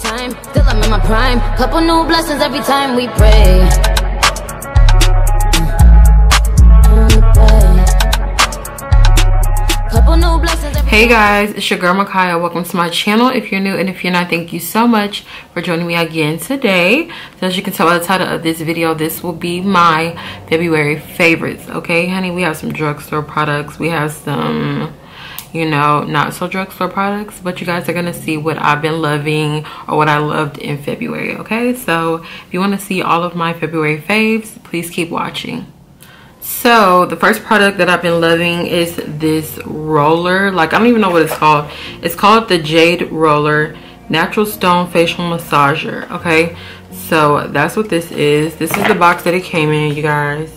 time, still I'm in my prime. Couple new blessings every time we pray. Hey guys, it's your girl Makaya. Welcome to my channel. If you're new and if you're not, thank you so much for joining me again today. So as you can tell by the title of this video, this will be my February favorites. Okay, honey, we have some drugstore products. We have some, you know, not so drugstore products, but you guys are gonna see what I've been loving or what I loved in February. Okay, so if you want to see all of my February faves, please keep watching. So the first product that I've been loving is this roller. Like, I don't even know what it's called. It's called the Jade Roller Natural Stone Facial Massager. Okay, so that's what this is. This is the box that it came in, you guys.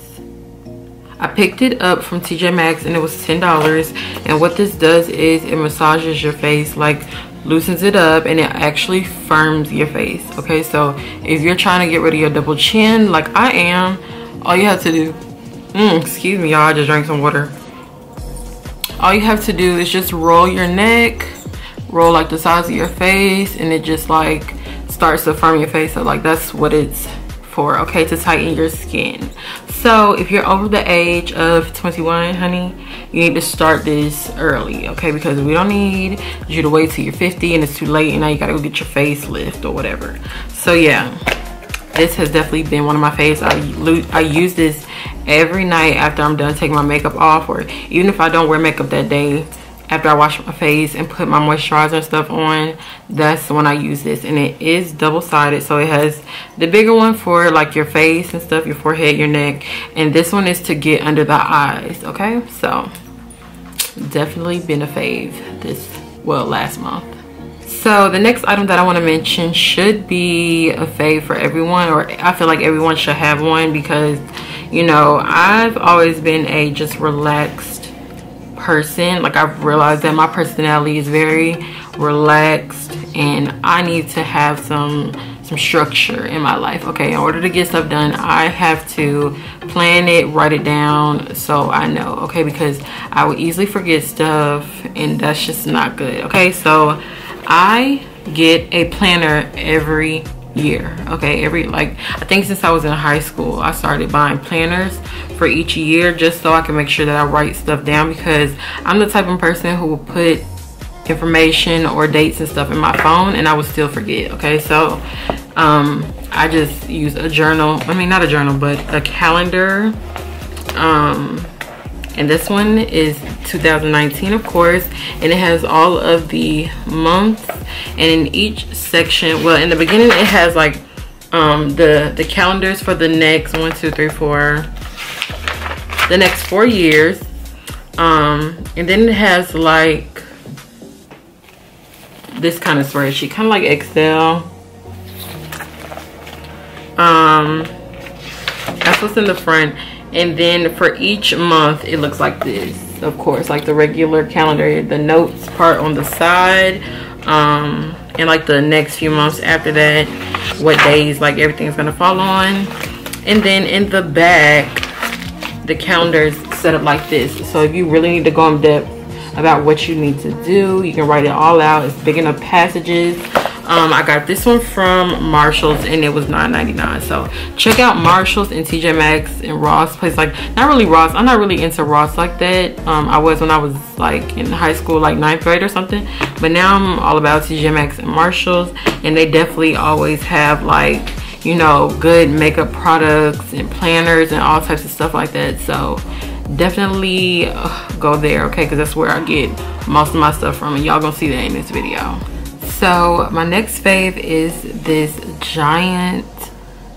I picked it up from TJ Maxx and it was $10. And what this does is it massages your face, like loosens it up, and it actually firms your face. Okay, so if you're trying to get rid of your double chin like I am, all you have to do, excuse me, y'all, I just drank some water. All you have to do is just roll your neck, roll like the size of your face, and it just like starts to firm your face up. Like, that's what it's for, okay, to tighten your skin. So if you're over the age of 21, honey, you need to start this early, okay, because we don't need you to wait till you're 50 and it's too late and now you gotta go get your facelift or whatever. So yeah, this has definitely been one of my faves. I use this every night after I'm done taking my makeup off, or even if I don't wear makeup that day, after I wash my face and put my moisturizer and stuff on, that's when I use this. And it is double-sided, so it has the bigger one for like your face and stuff, your forehead, your neck, and this one is to get under the eyes. Okay, so definitely been a fave this, well, last month. So the next item that I want to mention should be a fave for everyone, or I feel like everyone should have one, because, you know, I've always been a just relaxed person. Like, I've realized that my personality is very relaxed and I need to have some structure in my life. Okay, in order to get stuff done, I have to plan it, write it down so I know, okay, because I would easily forget stuff and that's just not good. Okay, so I get a planner every year. Okay, like I think since I was in high school I started buying planners for each year, just so I can make sure that I write stuff down, because I'm the type of person who will put information or dates and stuff in my phone and I will still forget. Okay, so I just use a journal, I mean not a journal but a calendar, and this one is 2019, of course, and it has all of the months, and in each section, well, in the beginning it has like the calendars for the next 1, 2, 3, 4, the next 4 years, and then it has like this kind of spreadsheet, kind of like Excel. That's what's in the front. And then for each month it looks like this, of course, like the regular calendar, the notes part on the side, and like the next few months after that, what days like everything's gonna fall on. And then in the back the calendar's set up like this, so if you really need to go in depth about what you need to do, you can write it all out. It's big enough passages. I got this one from Marshall's and it was $9.99. So check out Marshall's and TJ Maxx and Ross. Place like, not really Ross, I'm not really into Ross like that. I was when I was like in high school, like 9th grade or something, but now I'm all about TJ Maxx and Marshall's, and they definitely always have like, you know, good makeup products and planners and all types of stuff like that. So definitely go there, okay, because that's where I get most of my stuff from, and y'all gonna see that in this video. So my next fave is this giant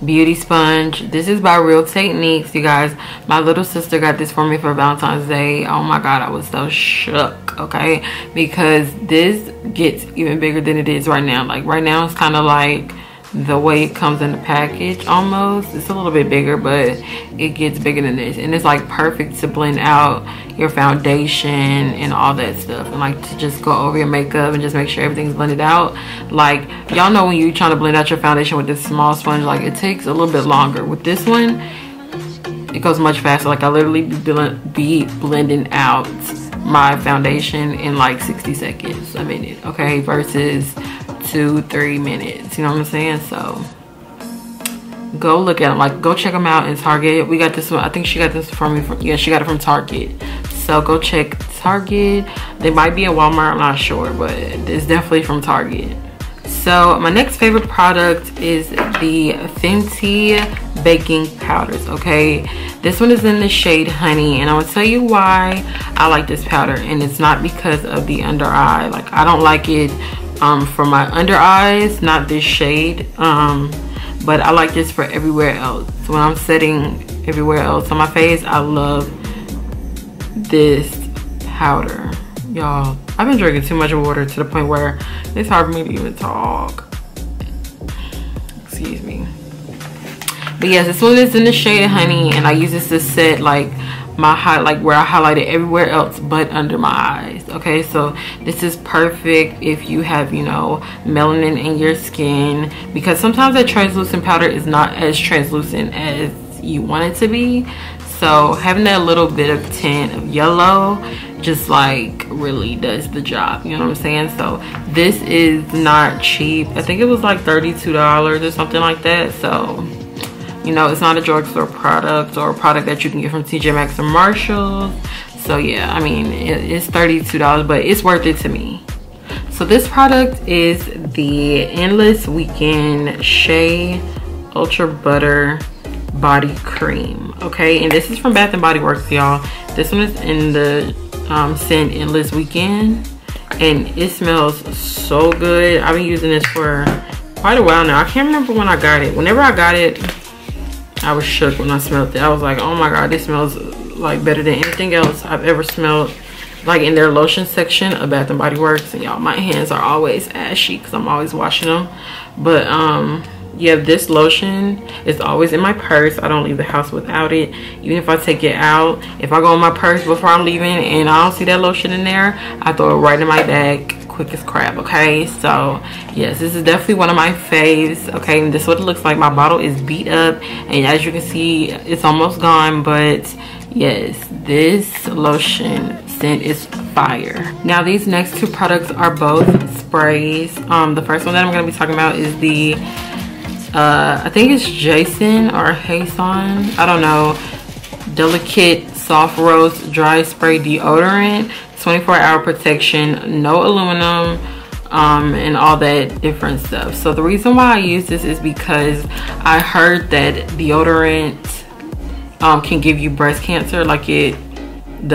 beauty sponge. This is by Real Techniques, you guys. My little sister got this for me for Valentine's Day. Oh my god, I was so shook, okay, because this gets even bigger than it is right now. Like right now it's kind of like the way it comes in the package almost. It's a little bit bigger, but it gets bigger than this, and it's like perfect to blend out your foundation and all that stuff, and like to just go over your makeup and just make sure everything's blended out. Like, y'all know when you're trying to blend out your foundation with this small sponge, like it takes a little bit longer. With this one it goes much faster. Like I literally be blending out my foundation in like 60 seconds, a minute, okay, versus 2-3 minutes. You know what I'm saying? So go look at them. Like, go check them out in Target. We got this one. I think she got this from me. Yeah, she got it from Target. So go check Target. They might be in Walmart, I'm not sure, but it's definitely from Target. So my next favorite product is the Fenty baking powders. Okay, this one is in the shade Honey, and I will tell you why I like this powder. And it's not because of the under eye. Like, I don't like it for my under eyes, not this shade, but I like this for everywhere else. So when I'm setting everywhere else on my face, I love this powder. Y'all, I've been drinking too much water to the point where it's hard for me to even talk. Excuse me. But yes, this one is in the shade of Honey, and I use this to set like my like where I highlighted everywhere else but under my eyes. Okay, so this is perfect if you have, you know, melanin in your skin, because sometimes that translucent powder is not as translucent as you want it to be. So having that little bit of tint of yellow just like really does the job, you know what I'm saying? So this is not cheap. I think it was like $32 or something like that. So, you know, it's not a drugstore product or a product that you can get from TJ Maxx or Marshalls. So yeah, I mean, it's $32, but it's worth it to me. So this product is the Endless Weekend Shea Ultra Butter Body Cream. Okay, and this is from Bath and Body Works, y'all. This one is in the scent Endless Weekend, and it smells so good. I've been using this for quite a while now. I can't remember when I got it. Whenever I got it, I was shook when I smelled it. I was like, oh my god, this smells like better than anything else I've ever smelled, like in their lotion section of Bath and Body Works. And y'all, my hands are always ashy because I'm always washing them. But yeah, this lotion is always in my purse. I don't leave the house without it. Even if I take it out, if I go in my purse before I'm leaving and I don't see that lotion in there, I throw it right in my bag quick as crap. Okay, so yes, this is definitely one of my faves. Okay, and this is what it looks like. My bottle is beat up, and as you can see, it's almost gone. But yes, this lotion scent is fire. Now these next two products are both sprays. The first one that I'm going to be talking about is the I think it's Jason or Hason, I don't know, Delicate Soft Rose Dry Spray Deodorant, 24-hour protection, no aluminum, and all that different stuff. So the reason why I use this is because I heard that deodorant can give you breast cancer. Like the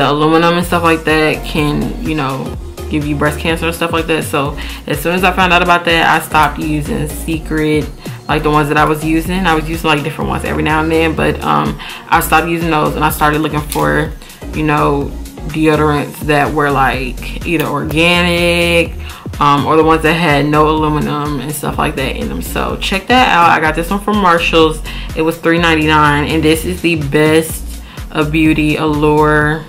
aluminum and stuff like that can, you know, give you breast cancer and stuff like that. So as soon as I found out about that, I stopped using Secret, like the ones that I was using. I was using like different ones every now and then, but I stopped using those, and I started looking for, you know, deodorants that were like either organic or the ones that had no aluminum and stuff like that in them. So check that out. I got this one from Marshalls. It was $3.99, and this is the Best of Beauty Allure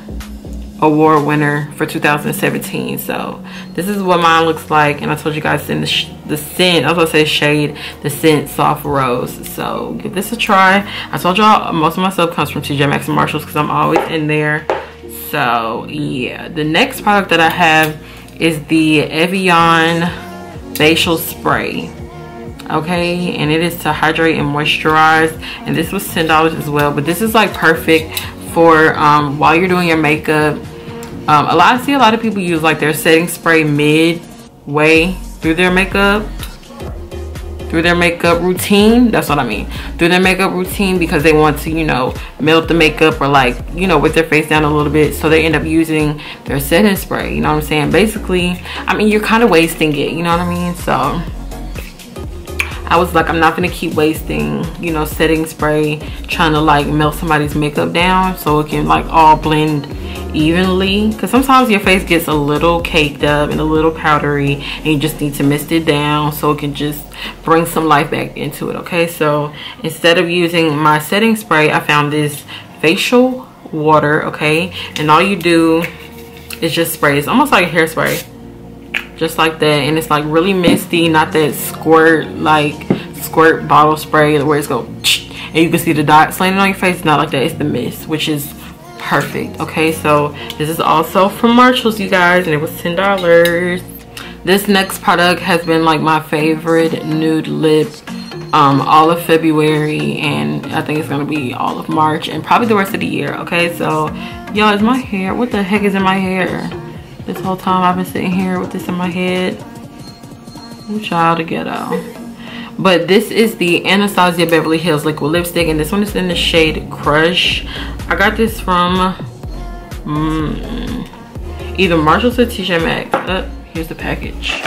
Award winner for 2017. So this is what mine looks like, and I told you guys in the scent, I was gonna say shade, the scent Soft Rose. So give this a try. I told y'all most of my stuff comes from TJ Maxx and Marshalls because I'm always in there. So yeah, the next product that I have is the Evian facial spray. Okay, and it is to hydrate and moisturize, and this was $10 as well. But this is like perfect for while you're doing your makeup. I see a lot of people use like their setting spray midway through their makeup routine. That's what I mean, through their makeup routine, because they want to, you know, melt the makeup or like, you know, with their face down a little bit. So they end up using their setting spray, you know what I'm saying? Basically, I mean, you're kind of wasting it, you know what I mean? So I was like, I'm not gonna keep wasting, you know, setting spray trying to like melt somebody's makeup down so it can like all blend evenly, because sometimes your face gets a little caked up and a little powdery, and you just need to mist it down so it can just bring some life back into it. Okay, so instead of using my setting spray, I found this facial water. Okay, and all you do is just spray. It's almost like a hairspray, just like that, and it's like really misty, not that squirt bottle spray where it's go and you can see the dots landing on your face. Not like that. It's the mist, which is perfect. Okay, so this is also from Marshalls, you guys, and it was $10. This next product has been like my favorite nude lip all of February, and I think it's gonna be all of March and probably the rest of the year. Okay, so y'all, is my hair, what the heck is in my hair? This whole time I've been sitting here with this in my head. I'm child to ghetto. But this is the Anastasia Beverly Hills liquid lipstick, and this one is in the shade Crush. I got this from either Marshalls or TJ Maxx. Here's the package.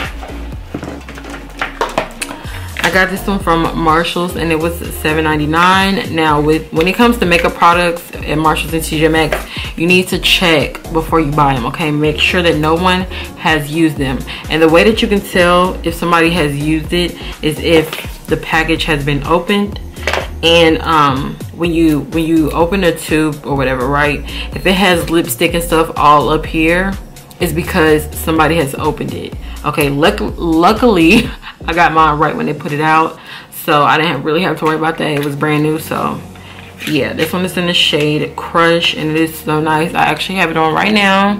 I got this one from Marshalls and it was $7.99. Now when it comes to makeup products at Marshalls and TJ Maxx, you need to check before you buy them, okay? Make sure that no one has used them. And the way that you can tell if somebody has used it is if the package has been opened, and when you open a tube or whatever, right? If it has lipstick and stuff all up here, it's because somebody has opened it. Okay, luckily I got mine right when they put it out, so I didn't really have to worry about that. It was brand new. So yeah, this one is in the shade Crush, and it is so nice. I actually have it on right now,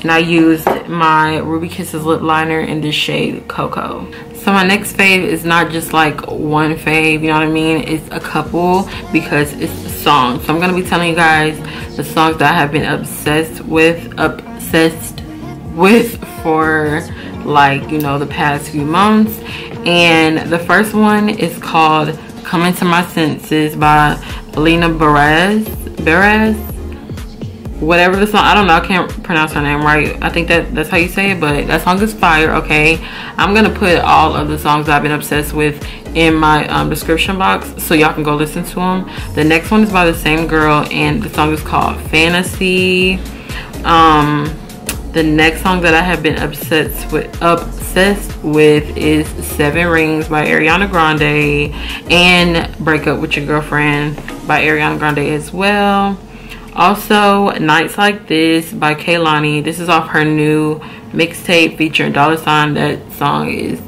and I used my Ruby Kisses lip liner in this shade Cocoa. So my next fave is not just like one fave, you know what I mean? It's a couple, because it's the songs. So I'm gonna be telling you guys the songs that I have been obsessed with for like, you know, the past few months. And the first one is called Coming to My Senses by Alina Baraz, whatever the song, I don't know, I can't pronounce her name right. I think that's how you say it, but that song is fire. Okay, I'm gonna put all of the songs I've been obsessed with in my description box, so y'all can go listen to them. The next one is by the same girl, and the song is called Fantasy. The next song that I have been obsessed with is 7 Rings by Ariana Grande, and Break Up With Your Girlfriend by Ariana Grande as well. Also, Nights Like This by Kehlani. This is off her new mixtape featuring $. That song is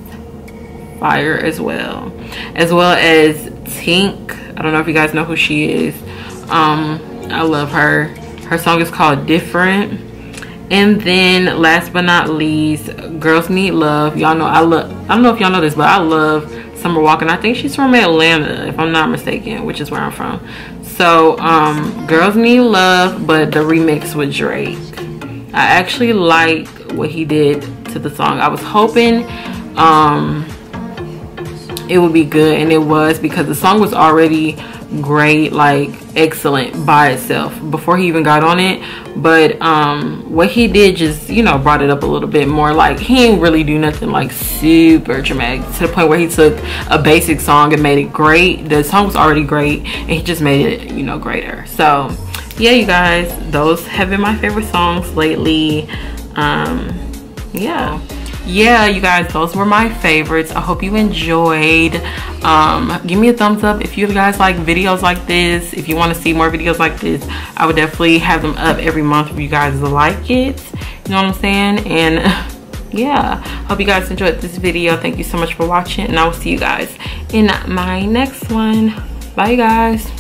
fire as well. As well as Tink. I don't know if you guys know who she is. I love her. Her song is called Different. And then last but not least, Girls Need Love. Y'all know I don't know if y'all know this, but I love Summer Walker. I think she's from Atlanta, if I'm not mistaken, which is where I'm from. So Girls Need Love, but the remix with Drake. I actually like what he did to the song. I was hoping it would be good, and it was, because the song was already great, like excellent by itself before he even got on it. But what he did just, you know, brought it up a little bit more. Like, he didn't really do nothing like super dramatic, to the point where he took a basic song and made it great. The song was already great, and he just made it, you know, greater. So yeah, you guys, those have been my favorite songs lately. Yeah, you guys, those were my favorites. I hope you enjoyed. Give me a thumbs up if you guys like videos like this. If you want to see more videos like this, I would definitely have them up every month if you guys like it. You know what I'm saying? And yeah, hope you guys enjoyed this video. Thank you so much for watching, and I will see you guys in my next one. Bye, guys.